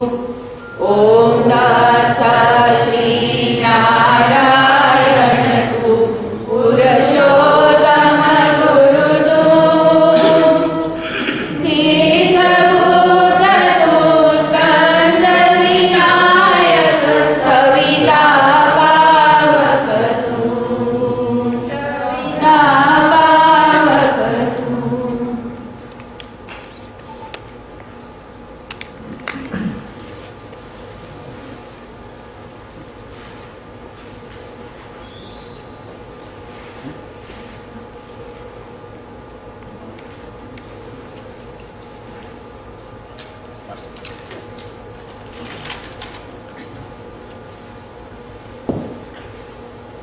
ओम तत्सत् श्री नारायण तु पुरुषोत्तम गुरुतु सिद्धभूत तु स्कंद विनायक सविता पावक तु पावक तु.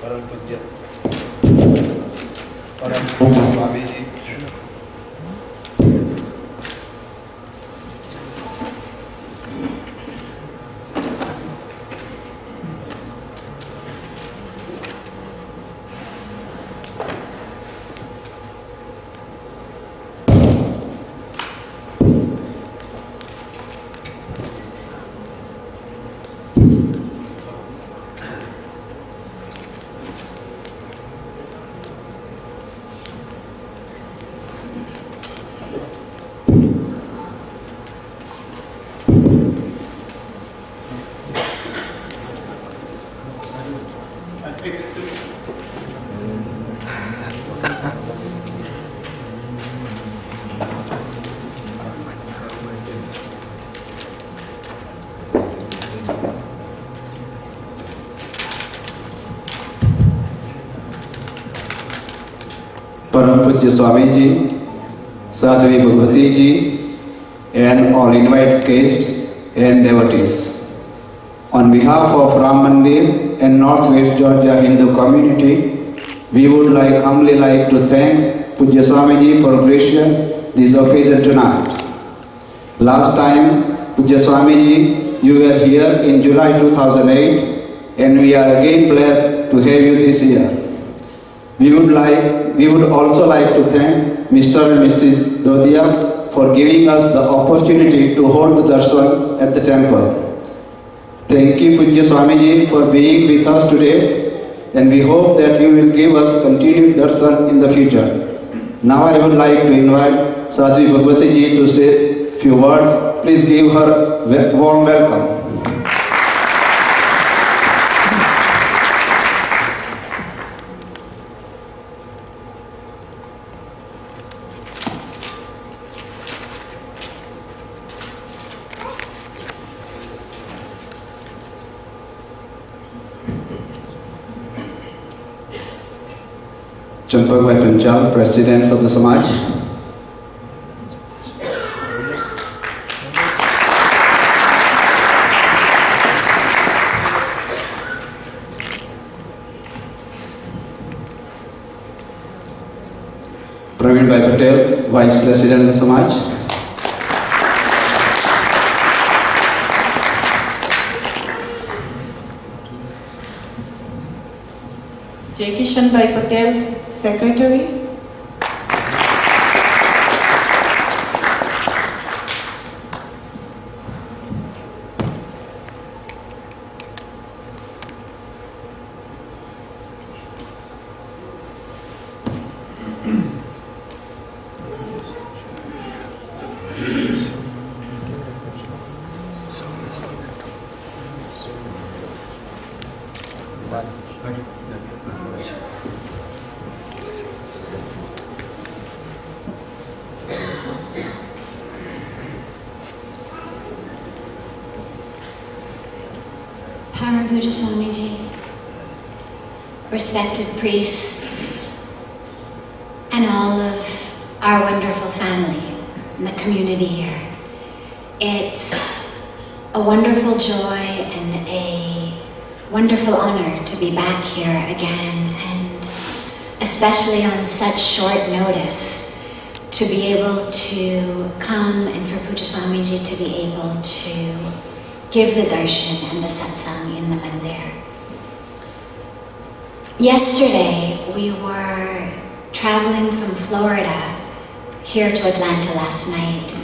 परम पूज्य स्वामी जी परम पूज्य Swami ji, Sadhvi Bhagawati ji, and all invited guests and devotees. On behalf of Ram Mandir and Northwest Georgia Hindu community, we would humbly like to thank Pujya Swami ji for gracious this occasion tonight. Last time, Pujya Swami ji, you were here in July 2008, and we are again blessed to have you this year. We would also like to thank Mr. and Mrs. Dodia for giving us the opportunity to hold the darshan at the temple. Thank you, Pujya Swamiji, for being with us today, and we hope that you will give us continued darshan in the future. Now I would like to invite Sadhvi Bhagawati ji to say a few words. Please give her a warm welcome. Champak Bhai Panchal, Presidents of the Samaj. Praveen Bhai Patel, Vice President of the Samaj. Jai Kishan Bhai Patel, Secretary. Param Puja Swamiji, respected priests, and all of our wonderful family and the community here. It's a wonderful joy and a wonderful honor to be back here again, and especially on such short notice, to be able to come and for Puja Swamiji to be able to give the darshan and the satsang in the mandir. Yesterday, we were traveling from Florida here to Atlanta last night,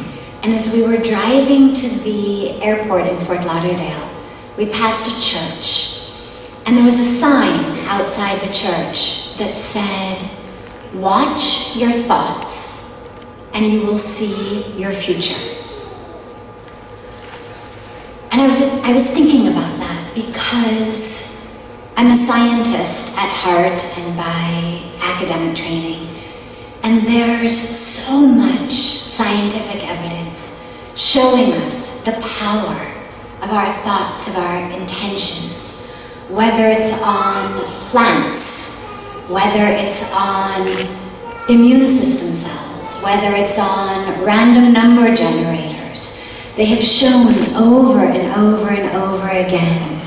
And as we were driving to the airport in Fort Lauderdale, we passed a church. And there was a sign outside the church that said, "Watch your thoughts and you will see your future." And I was thinking about that because I'm a scientist at heart and by academic training. And there's so much scientific evidence showing us the power of our thoughts, of our intentions, whether it's on plants, whether it's on immune system cells, whether it's on random number generators. They have shown over and over and over again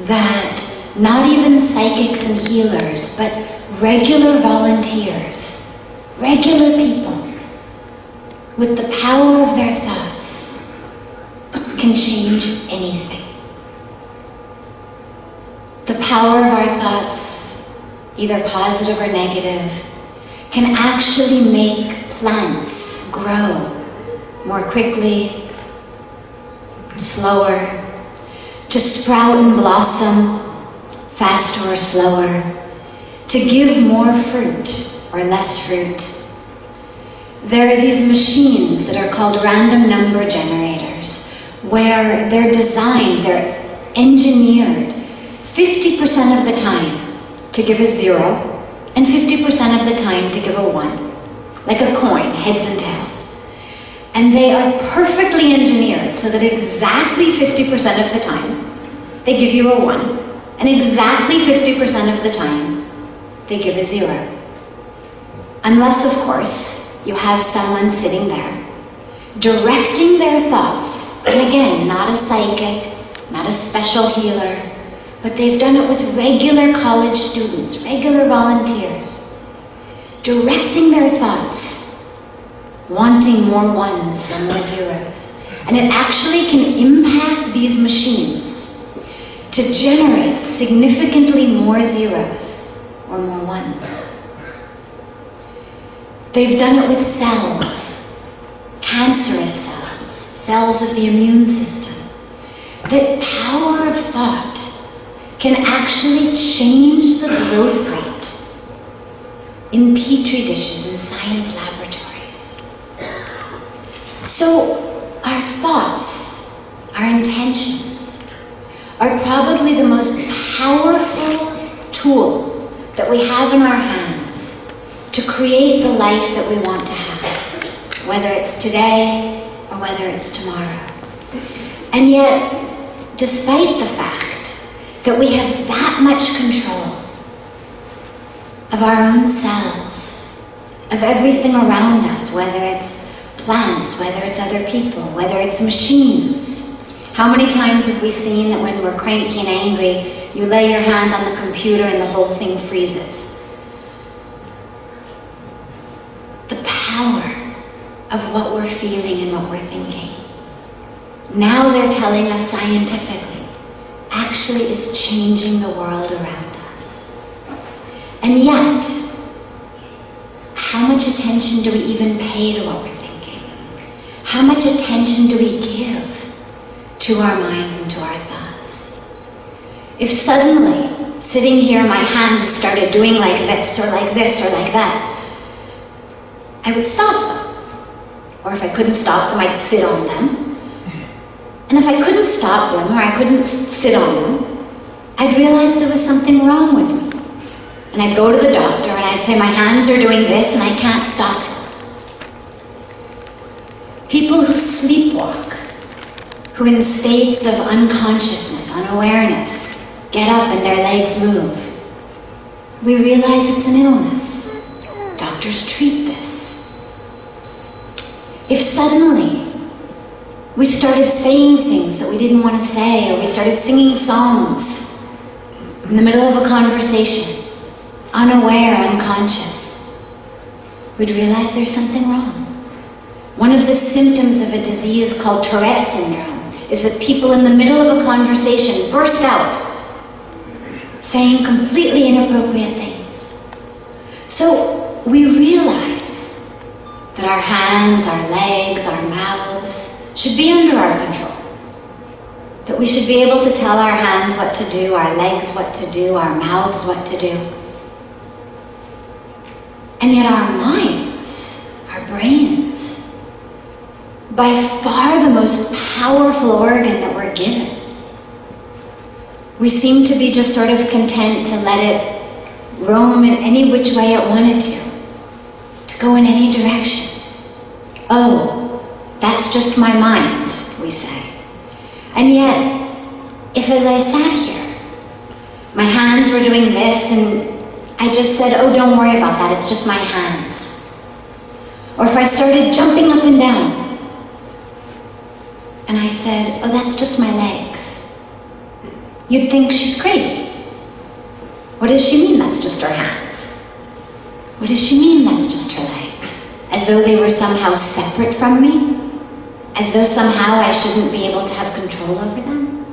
that not even psychics and healers, but regular volunteers, regular people with the power of their thoughts can change anything. The power of our thoughts, either positive or negative, can actually make plants grow more quickly, slower, to sprout and blossom faster or slower, to give more fruit or less fruit. There are these machines that are called random number generators, where they're designed, they're engineered 50% of the time to give a 0 and 50% of the time to give a 1, like a coin, heads and tails. And they are perfectly engineered so that exactly 50% of the time they give you a 1, and exactly 50% of the time they give a 0. Unless, of course, you have someone sitting there directing their thoughts, and again, not a psychic, not a special healer, but they've done it with regular college students, regular volunteers, directing their thoughts, wanting more 1s or more 0s. And it actually can impact these machines to generate significantly more 0s or more 1s. They've done it with cells, cancerous cells, cells of the immune system. That power of thought can actually change the growth rate in petri dishes in science laboratories. So our thoughts, our intentions, are probably the most powerful tool that we have in our hands to create the life that we want to have, whether it's today or whether it's tomorrow. And yet, despite the fact that we have that much control of our own cells, of everything around us, whether it's plants, whether it's other people, whether it's machines. How many times have we seen that when we're cranky and angry, you lay your hand on the computer and the whole thing freezes? The power of what we're feeling and what we're thinking. Now they're telling us scientifically, actually is changing the world around us. And yet, how much attention do we even pay to what we're thinking? How much attention do we give to our minds and to our thoughts? If suddenly, sitting here, my hands started doing like this or like this or like that, I would stop them. Or if I couldn't stop them, I'd sit on them. And if I couldn't stop them or I couldn't sit on them, I'd realize there was something wrong with me. And I'd go to the doctor and I'd say, my hands are doing this and I can't stop them. People who sleepwalk, who in states of unconsciousness, unawareness, get up and their legs move, we realize it's an illness. Doctors treat this. If suddenly we started saying things that we didn't want to say, or we started singing songs in the middle of a conversation, unaware, unconscious, we'd realize there's something wrong. One of the symptoms of a disease called Tourette syndrome is that people in the middle of a conversation burst out, saying completely inappropriate things. So we realize that our hands, our legs, our mouths should be under our control. That we should be able to tell our hands what to do, our legs what to do, our mouths what to do. And yet our minds, our brains, by far the most powerful organ that we're given, we seem to be just sort of content to let it roam in any which way it wanted to go in any direction. Oh, that's just my mind, we say. And yet, if as I sat here, my hands were doing this and I just said, oh, don't worry about that, it's just my hands. Or if I started jumping up and down and I said, oh, that's just my legs, you'd think she's crazy. What does she mean that's just her hands? What does she mean that's just her legs? As though they were somehow separate from me? As though somehow I shouldn't be able to have control over them?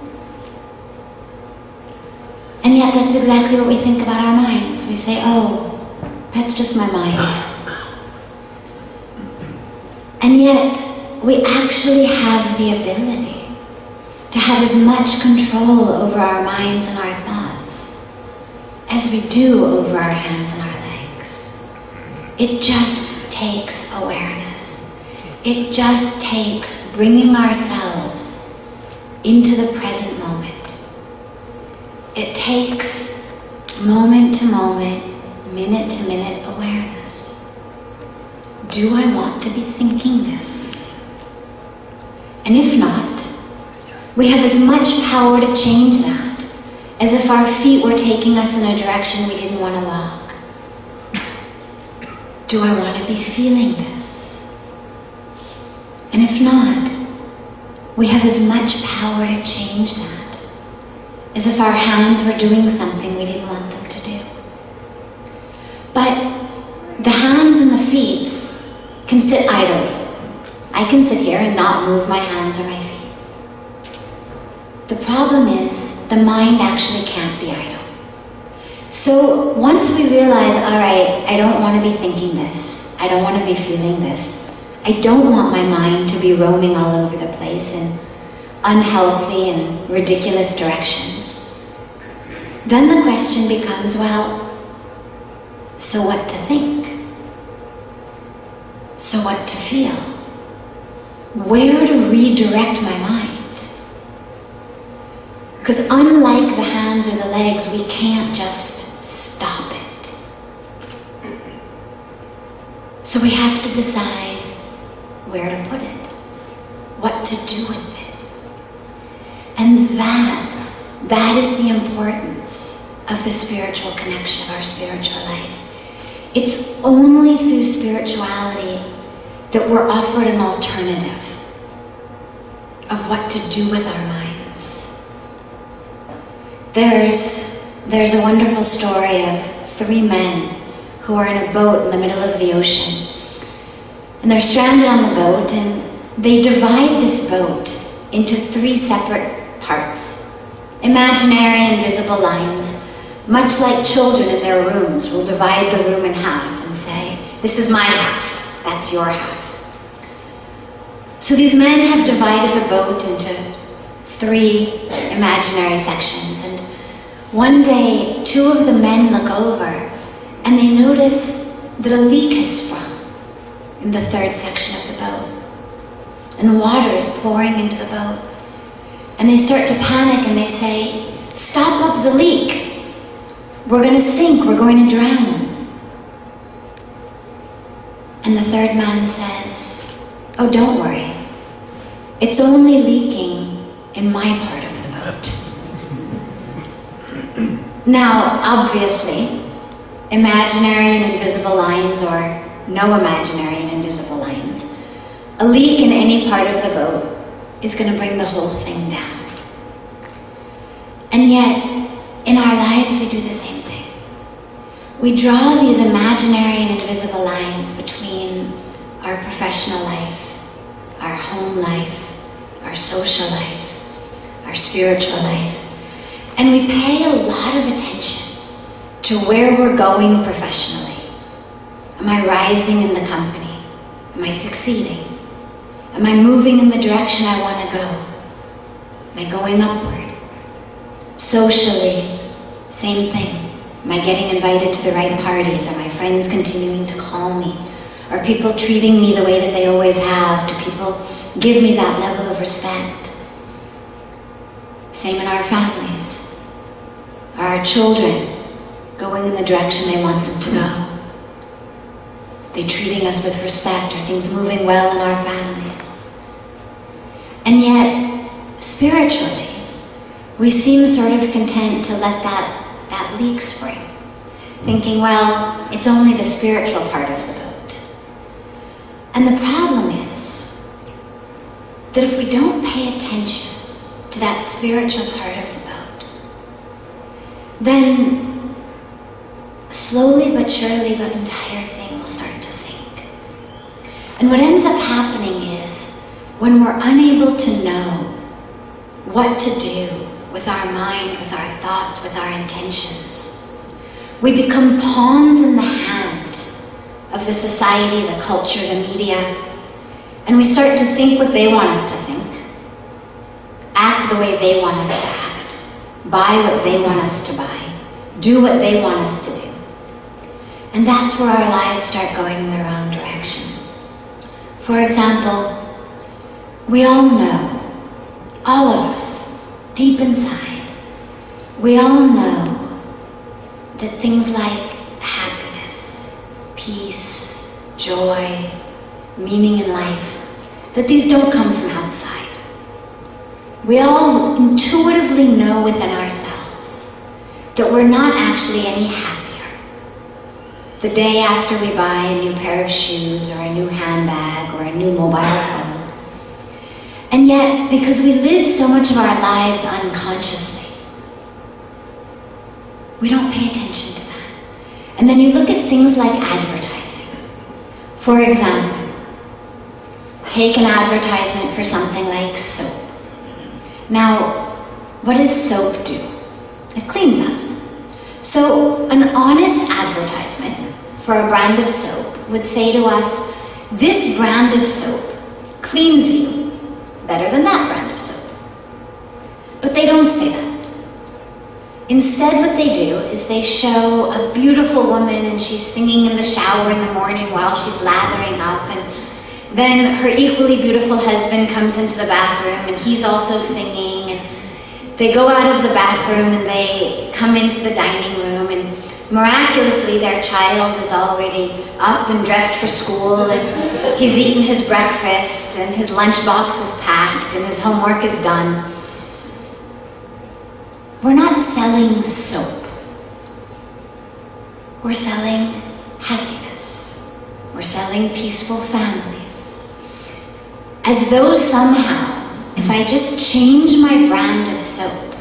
And yet that's exactly what we think about our minds. We say, oh, that's just my mind. And yet we actually have the ability to have as much control over our minds and our thoughts as we do over our hands and our legs. It just takes awareness. It just takes bringing ourselves into the present moment. It takes moment to moment, minute to minute awareness. Do I want to be thinking this? And if not, we have as much power to change that as if our feet were taking us in a direction we didn't want to walk. Do I want to be feeling this? And if not, we have as much power to change that as if our hands were doing something we didn't want them to do. But the hands and the feet can sit idly. I can sit here and not move my hands or my feet. The problem is, the mind actually can't be idle. So once we realize, all right, I don't want to be thinking this, I don't want to be feeling this, I don't want my mind to be roaming all over the place in unhealthy and ridiculous directions, then the question becomes, well, so what to think? So what to feel? Where to redirect my mind? Because unlike the hands or the legs, we can't just stop it. So we have to decide where to put it, what to do with it. And that is the importance of the spiritual connection of our spiritual life. It's only through spirituality that we're offered an alternative of what to do with our minds. There's a wonderful story of 3 men who are in a boat in the middle of the ocean. And they're stranded on the boat, and they divide this boat into 3 separate parts. Imaginary, invisible lines, much like children in their rooms will divide the room in half and say, this is my half, that's your half. So these men have divided the boat into 3 imaginary sections, and one day 2 of the men look over and they notice that a leak has sprung in the 3rd section of the boat, and water is pouring into the boat. And they start to panic and they say, stop up the leak, we're going to sink, we're going to drown. And the 3rd man says, oh, don't worry, it's only leaking in my part of the boat. Now, obviously, imaginary and invisible lines, or no imaginary and invisible lines, a leak in any part of the boat is going to bring the whole thing down. And yet, in our lives, we do the same thing. We draw these imaginary and invisible lines between our professional life, our home life, our social life, our spiritual life, and we pay a lot of attention to where we're going professionally. Am I rising in the company? Am I succeeding? Am I moving in the direction I want to go? Am I going upward? Socially, same thing. Am I getting invited to the right parties? Are my friends continuing to call me? Are people treating me the way that they always have? Do people give me that level of respect? Same in our families. Are our children going in the direction they want them to go? Are they treating us with respect? Are things moving well in our families? And yet, spiritually, we seem sort of content to let that leak spring, thinking, well, it's only the spiritual part of the boat. And the problem is that if we don't pay attention to that spiritual part of the boat, then slowly but surely the entire thing will start to sink. And what ends up happening is, when we're unable to know what to do with our mind, with our thoughts, with our intentions, we become pawns in the hand of the society, the culture, the media, and we start to think what they want us to think, act the way they want us to act, buy what they want us to buy, do what they want us to do. And that's where our lives start going in the wrong direction. For example, we all know, all of us, deep inside, we all know that things like happiness, peace, joy, meaning in life, that these don't come from outside. We all intuitively know within ourselves that we're not actually any happier the day after we buy a new pair of shoes or a new handbag or a new mobile phone. And yet, because we live so much of our lives unconsciously, we don't pay attention to that. And then you look at things like advertising. For example, take an advertisement for something like soap. Now, what does soap do? It cleans us. So an honest advertisement for a brand of soap would say to us, this brand of soap cleans you better than that brand of soap. But they don't say that. Instead, what they do is they show a beautiful woman and she's singing in the shower in the morning while she's lathering up, and then her equally beautiful husband comes into the bathroom and he's also singing, and they go out of the bathroom and they come into the dining room, and miraculously their child is already up and dressed for school, and he's eaten his breakfast, and his lunchbox is packed, and his homework is done. We're not selling soap. We're selling happiness. We're selling peaceful families. As though somehow, if I just change my brand of soap,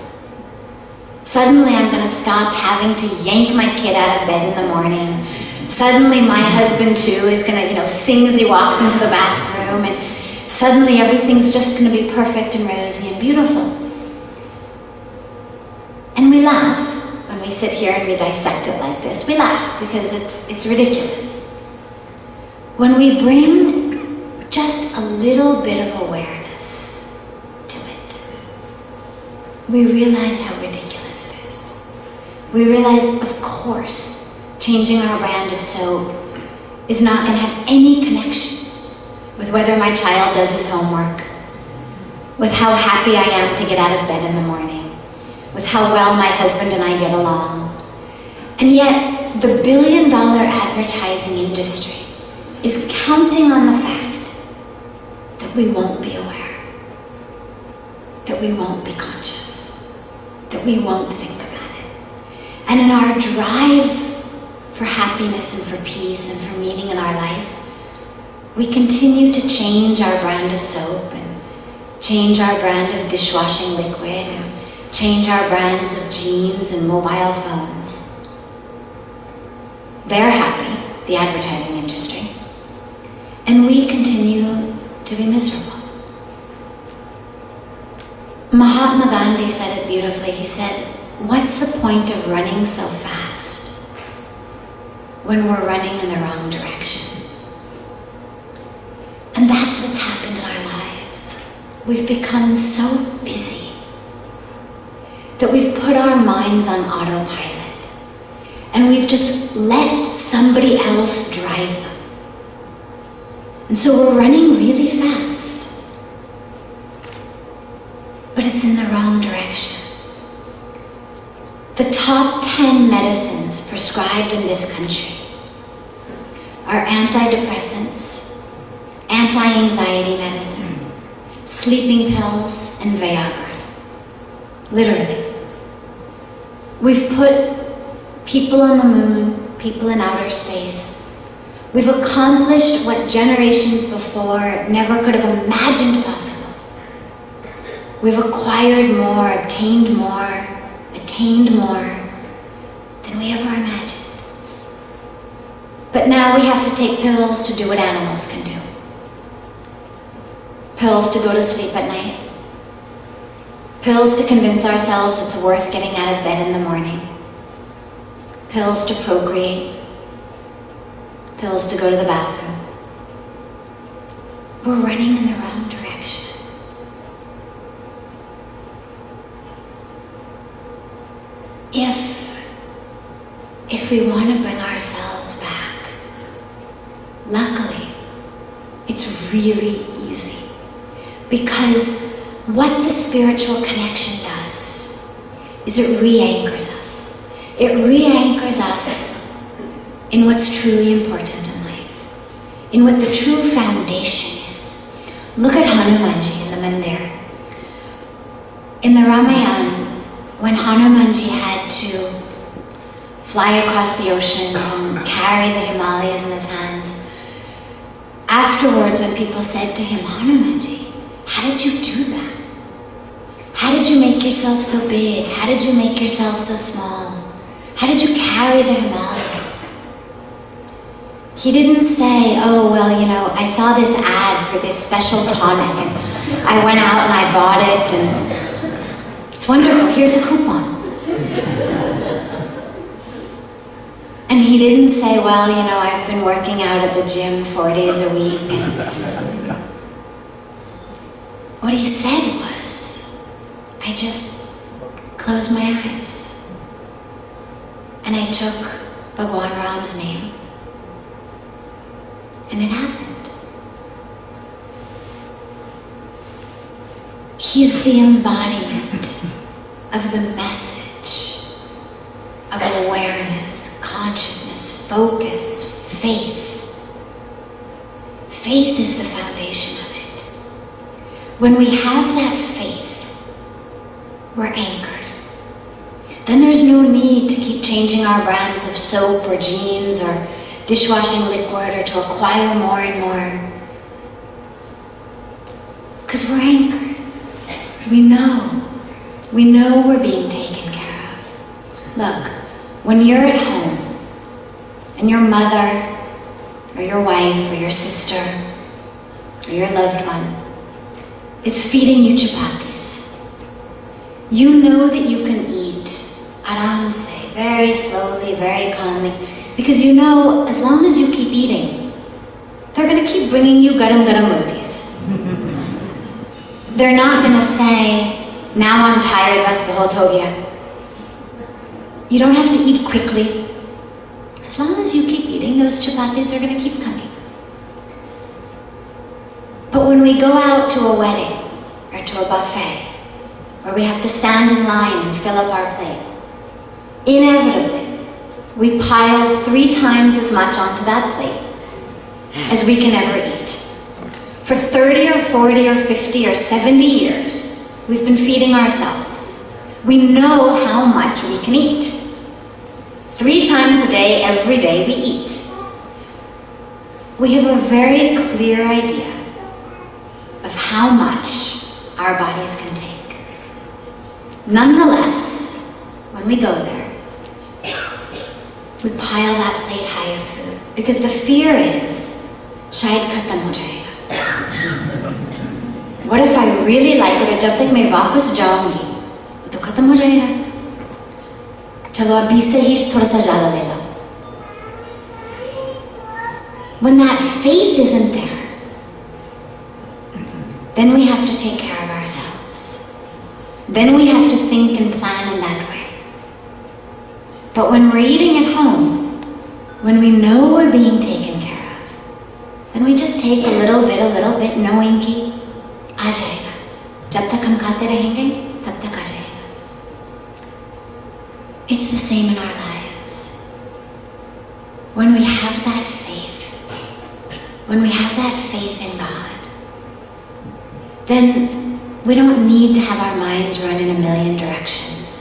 suddenly I'm going to stop having to yank my kid out of bed in the morning. Suddenly my husband too is going to, sing as he walks into the bathroom, and suddenly everything's just going to be perfect and rosy and beautiful. And we laugh when we sit here and we dissect it like this. We laugh because it's ridiculous. When we bring just a little bit of awareness to it, we realize how ridiculous it is. We realize, of course, changing our brand of soap is not going to have any connection with whether my child does his homework, with how happy I am to get out of bed in the morning, with how well my husband and I get along. And yet, the billion-dollar advertising industry is counting on the fact that we won't be aware, that we won't be conscious, that we won't think about it. And in our drive for happiness and for peace and for meaning in our life, we continue to change our brand of soap and change our brand of dishwashing liquid and change our brands of jeans and mobile phones. They're happy, the advertising industry, and we continue to be miserable. Mahatma Gandhi said it beautifully. He said, what's the point of running so fast when we're running in the wrong direction? we've become so busy that we've put our minds on autopilot and we've just let somebody else drive them. And so we're running really fast, but it's in the wrong direction. The top 10 medicines prescribed in this country are antidepressants, anti-anxiety medicine, sleeping pills, and Viagra. Literally. We've put people on the moon, people in outer space. We've accomplished what generations before never could have imagined possible. We've acquired more, obtained more, attained more than we ever imagined. But now we have to take pills to do what animals can do. Pills to go to sleep at night. Pills to convince ourselves it's worth getting out of bed in the morning. Pills to procreate. Pills to go to the bathroom. We're running in the wrong direction. If we want to bring ourselves back, luckily, it's really easy. Because what the spiritual connection does is it re-anchors us. It re-anchors us in what's truly important in life, in what the true foundation is. Look at Hanumanji in the Mandir. In the Ramayana, when Hanumanji had to fly across the oceans and carry the Himalayas in his hands, afterwards when people said to him, Hanumanji, how did you do that? How did you make yourself so big? How did you make yourself so small? How did you carry the Himalayas? He didn't say, oh, well, I saw this ad for this special tonic and I went out and I bought it and it's wonderful, here's a coupon. And he didn't say, well, I've been working out at the gym 4 days a week. And what he said was, I just closed my eyes and I took Bhagwan Ram's name and it happened. He's the embodiment of the message of awareness, consciousness, focus, faith. Faith is the foundation of it. When we have that faith, we're anchored. Then there's no need to keep changing our brands of soap or jeans or dishwashing liquid or to acquire more and more. Because we're anchored. We know we're being taken care of. Look, when you're at home and your mother or your wife or your sister or your loved one is feeding you chapatis, you know that you can eat aram se, very slowly, very calmly, because you know as long as you keep eating, they're going to keep bringing you garam garam rotis. They're not going to say, now I'm tired, bas bahut ho gaya. You don't have to eat quickly. As long as you keep eating, those chapatis are going to keep coming. But when we go out to a wedding or to a buffet, where we have to stand in line and fill up our plate, inevitably, we pile 3 times as much onto that plate as we can ever eat. For 30 or 40 or 50 or 70 years, we've been feeding ourselves. We know how much we can eat. 3 times a day, every day we eat. We have a very clear idea of how much our bodies can take. Nonetheless, when we go there, we pile that plate high of food because the fear is, shayad khatam ho jayega. What if I really like it, jab tak main wapas jaungi, to khatam ho jayega. Chalo abhi se hi thoda sa zyada le lo. When that faith isn't there, then we have to take care of ourselves. Then we have to think and plan in that way. But when we're eating at home, when we know we're being taken care of, then we just take a little bit, knowing ki aa jayega. Jab tak hum khate rahenge, tab tak aa jayega. It's the same in our lives. When we have that faith, when we have that faith in God, then we don't need to have our minds run in a million directions.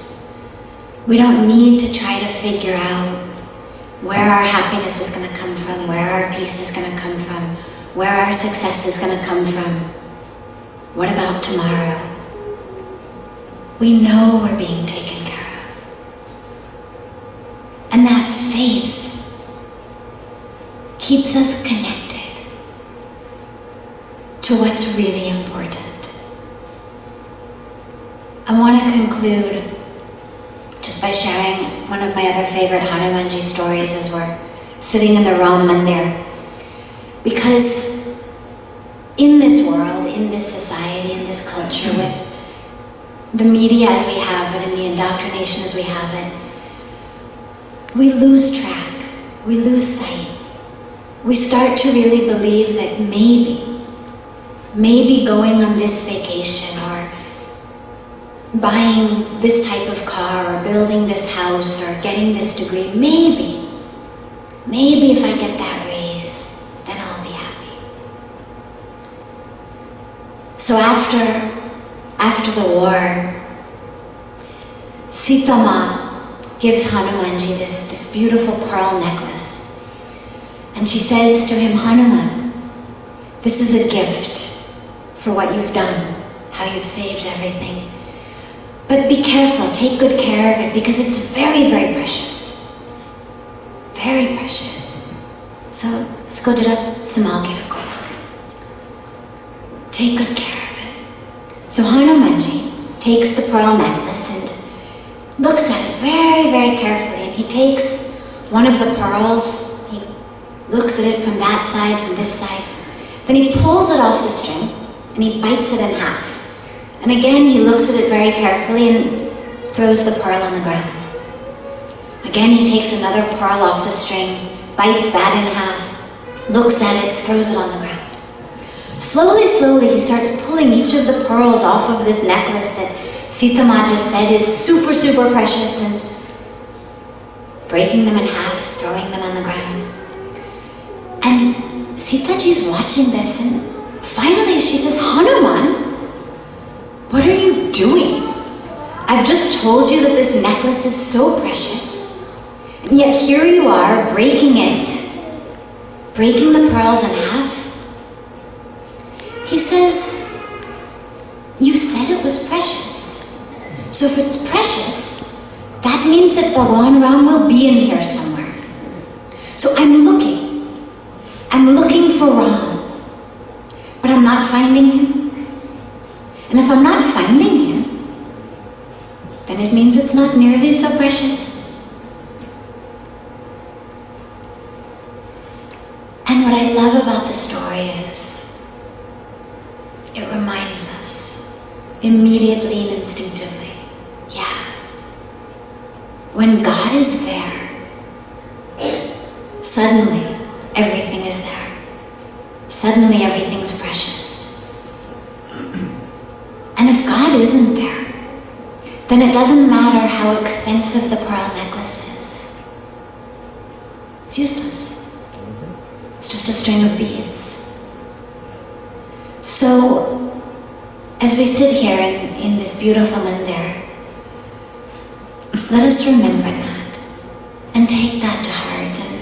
We don't need to try to figure out where our happiness is going to come from, where our peace is going to come from, where our success is going to come from. What about tomorrow? We know we're being taken care of. And that faith keeps us connected to what's really important. I want to conclude just by sharing one of my other favorite Hanumanji stories as we're sitting in the Ram Mandir. Because in this world, in this society, in this culture, with the media as we have it and the indoctrination as we have it, we lose track, we lose sight. We start to really believe that maybe going on this vacation or buying this type of car or building this house or getting this degree, maybe if I get that raise, then I'll be happy. So after the war, Sita Ma gives Hanumanji this beautiful pearl necklace. And she says to him, Hanuman, this is a gift for what you've done, how you've saved everything. But be careful, take good care of it, because it's very, very precious. Very precious. So, isko jara sambhal ke rakho. Take good care of it. So Hanumanji takes the pearl necklace and looks at it very, very carefully. And he takes one of the pearls, he looks at it from that side, from this side. Then he pulls it off the string and he bites it in half. And again, he looks at it very carefully and throws the pearl on the ground. Again, he takes another pearl off the string, bites that in half, looks at it, throws it on the ground. Slowly, he starts pulling each of the pearls off of this necklace that Sita Ma just said is super, super precious, and breaking them in half, throwing them on the ground. And Sita Ji's watching this, and finally she says, Hanuman, what are you doing? I've just told you that this necklace is so precious, and yet here you are breaking it, breaking the pearls in half. He says, you said it was precious. So if it's precious, that means that Bhagwan Ram will be in here somewhere. So I'm looking for Ram, but I'm not finding him. And if I'm not finding him, then it means it's not nearly so precious. And what I love about the story is, it reminds us immediately and instinctively, yeah, when God is there, suddenly everything is there. Suddenly everything's precious. And if God isn't there, then it doesn't matter how expensive the pearl necklace is. It's useless. It's just a string of beads. So, as we sit here in this beautiful mandir, let us remember that and take that to heart. And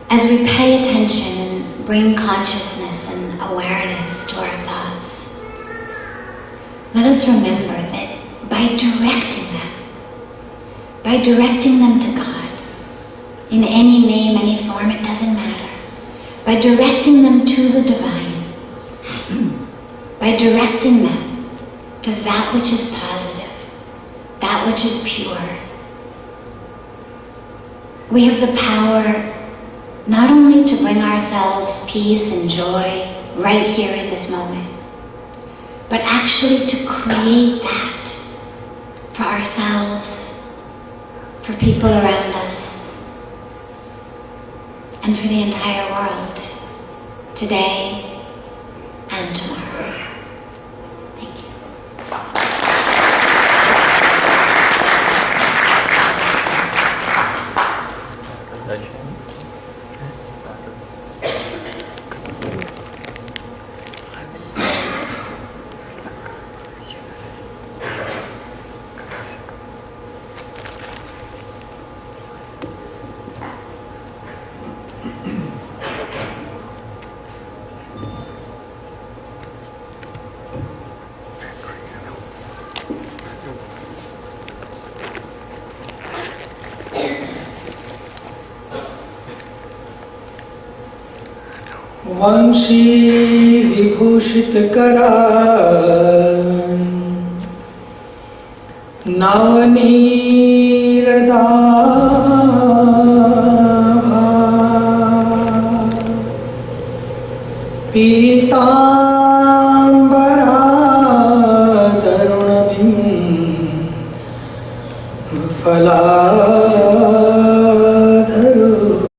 as we pay attention and bring consciousness and awareness to our thoughts, let us remember that by directing them to God, in any name, any form, it doesn't matter, by directing them to the divine, by directing them to that which is positive, that which is pure, we have the power not only to bring ourselves peace and joy right here in this moment, but actually to create that for ourselves, for people around us, and for the entire world, today and tomorrow. Thank you. वंशी विभूषित करा नवनीरदाभा पीतांबरा तरुणबिंब फला